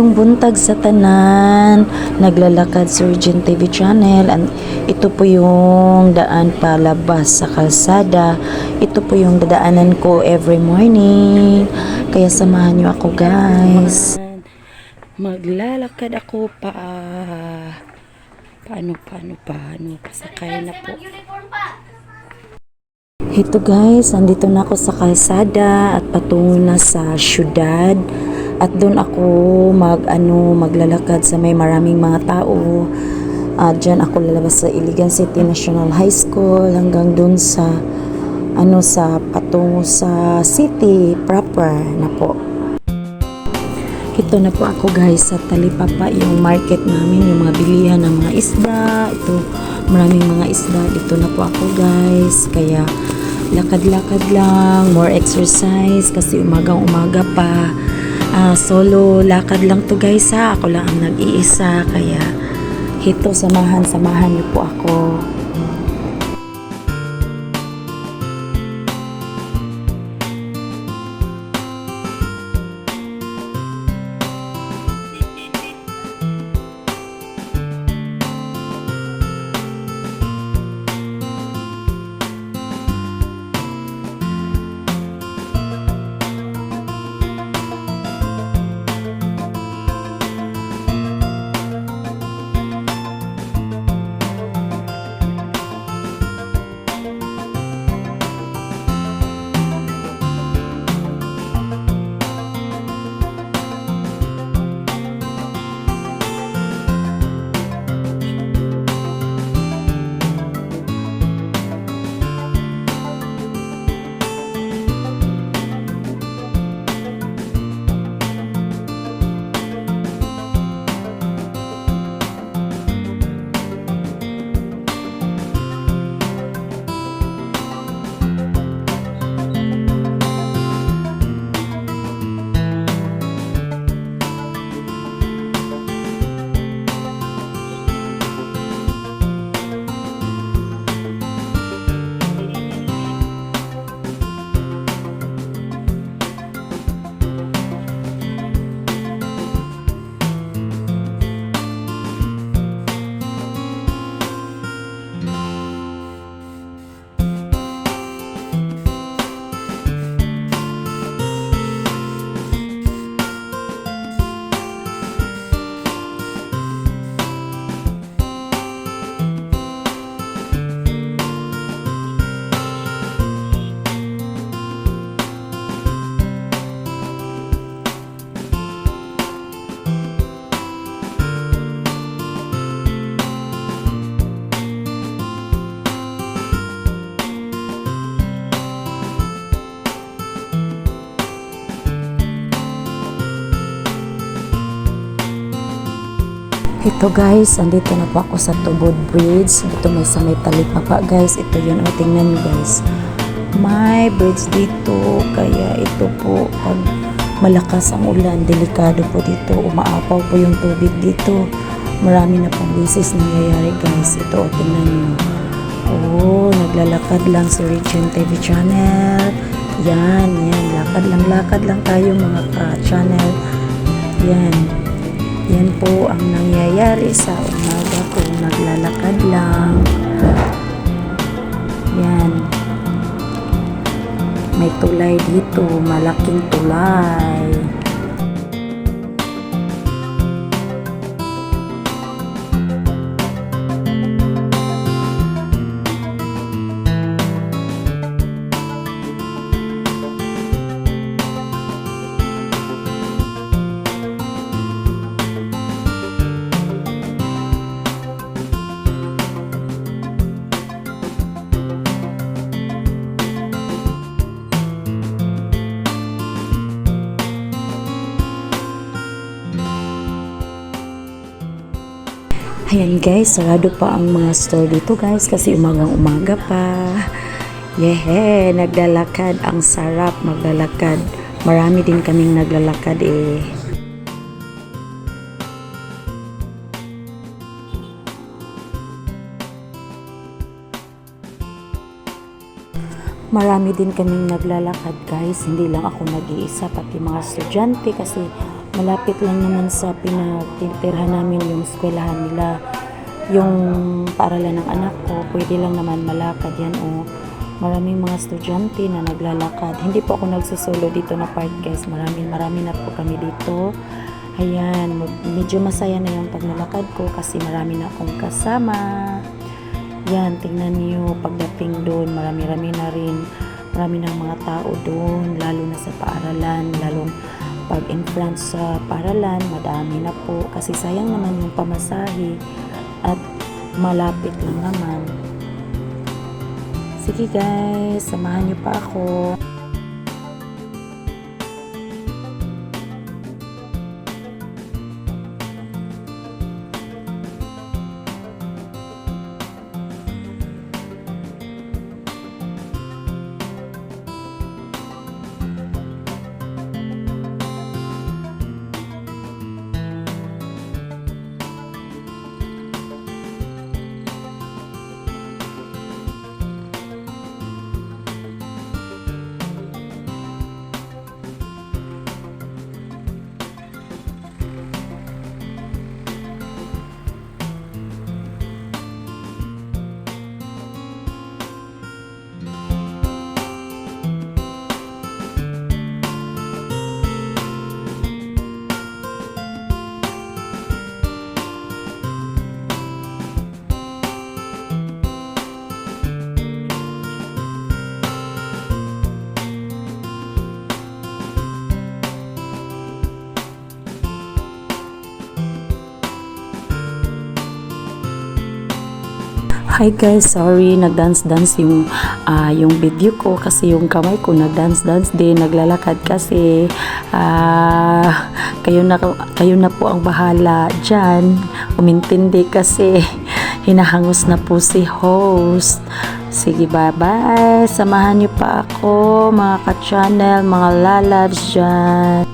Maayong buntag sa tanan, naglalakad sa Regent TV channel. Ito po yung daan palabas sa kalsada. Ito po yung dadaanan ko every morning. Kaya samahan niyo ako guys. Maglalakad ako paano, pasakay na po. Ito guys, andito na ako sa kalsada at patungo na sa syudad. At doon ako maglalakad sa may maraming mga tao. Diyan ako lalabas sa Iligan City National High School hanggang doon sa patungo sa city proper na po. Ito na po ako guys sa Talipapa, yung market namin, yung mga bilihan ng mga isda. Ito, maraming mga isda. Dito na po ako guys. Kaya lakad-lakad lang, more exercise kasi umagang-umaga pa. Solo lakad lang to guys ha. Ako lang ang nag-iisa. Kaya samahan niyo po ako. Ito guys, andito na po ako sa Tubod Bridge. Dito sa may Talipapa guys. Ito yun, tingnan nyo guys. May bridge dito. Kaya ito po, pag malakas ang ulan, delikado po dito. Umaapaw po yung tubig dito. Marami na pong bisis nangyayari guys. Ito, tingnan nyo. Naglalakad lang si Regent TV channel. Yan. Lakad lang tayo mga ka-channel. Yan po ang nangyayari sa umaga kung naglalakad lang. Yan. May tulay dito, malaking tulay. Ayan guys, sarado pa ang mga store dito guys kasi umagang-umaga pa. Naglalakad. Ang sarap maglalakad. Marami din kaming naglalakad eh. Marami din kaming naglalakad guys, hindi lang ako nag-iisa, pati mga estudyante kasi malapit lang naman sa pinagtitirhan namin yung eskwelahan nila. Yung paaralan ng anak ko, pwede lang naman malakad yan o maraming mga estudyante na naglalakad. Hindi po ako nagsusulo dito na part guys. Marami na po kami dito. Ayan, medyo masaya na yung paglalakad ko kasi marami na akong kasama. Yan, tingnan niyo pagdating doon, marami-rami na rin. Marami ng mga tao doon, lalo na sa paaralan, lalong pag in front sa paaralan, madami na po kasi sayang naman yung pamasahe at malapit lang naman. Sige guys, samahan niyo pa ako. Hi guys, sorry nagdance-dance yung video ko kasi yung kamay ko nagdance-dance din, naglalakad kasi kayo na po ang bahala diyan. Umintindi kasi hinahangos na po si host. Sige, bye-bye. Samahan niyo pa ako mga ka-channel, mga lalabs dyan.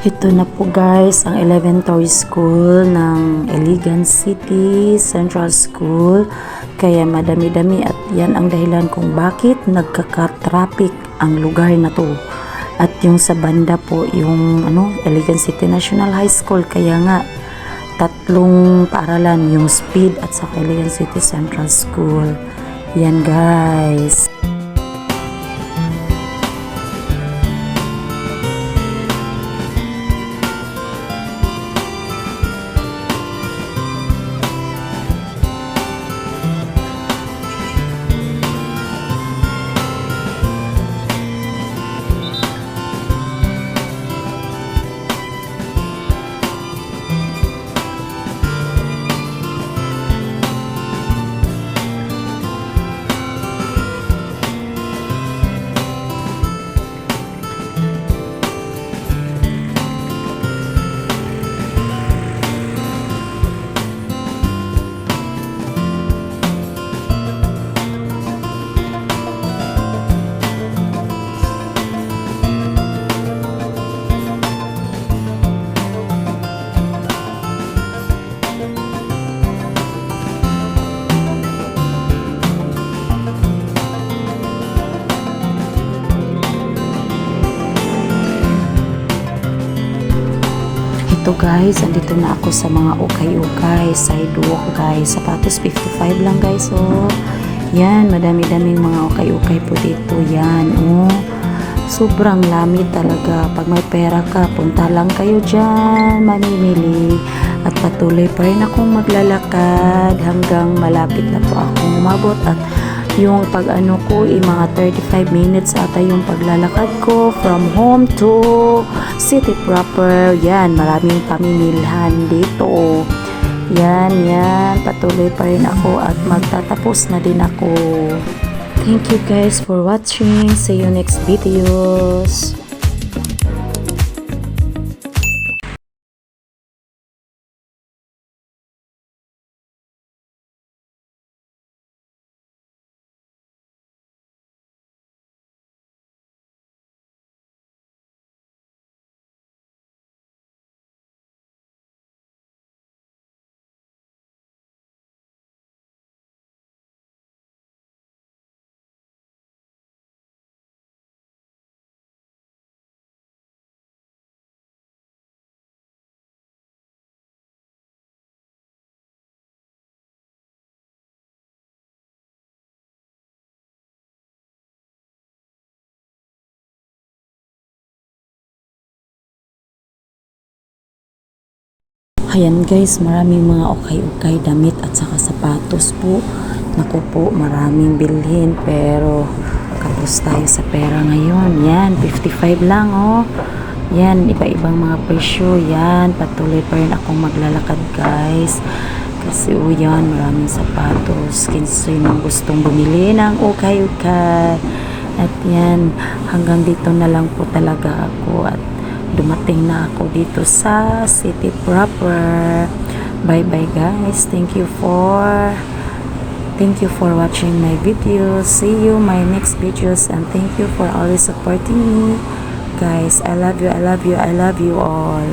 Ito na po guys, ang elementary school ng Iligan City Central School. Kaya madami-dami at yan ang dahilan kung bakit nagkaka-traffic ang lugar na to. At yung sa banda po, yung Iligan City National High School. Kaya nga, tatlong paaralan, yung Speed at sa Iligan City Central School. Yan guys. Ito guys, andito na ako sa mga ukay-ukay, sidewalk guys. Sapatos 55 lang guys, oh. Yan, madami-daming mga ukay-ukay po dito. Yan, oh. Sobrang lamit talaga. Pag may pera ka, punta lang kayo dyan, mamimili. At patuloy pa rin akong maglalakad hanggang malapit na po akong umabot. At yung pag-ano ko, mga 35 minutes ata yung paglalakad ko from home to city proper. Yan, maraming pamimilhan dito. Yan, patuloy pa rin ako at magtatapos na din ako. Thank you guys for watching. See you next videos. Ayan guys, maraming mga ukay-ukay, damit at saka sapatos po. Naku po, maraming bilhin pero kapos tayo sa pera ngayon. Yan, 55 lang oh. Yan, iba-ibang mga presyo. Yan, patuloy pa rin akong maglalakad guys. Kasi yan, maraming sapatos. Sino gustong bumili ng ukay-ukay. At yan, hanggang dito na lang po talaga ako at dumating na ako dito sa city proper. Bye bye guys. Thank you for watching my videos. See you my next videos and thank you for always supporting me guys. I love you all.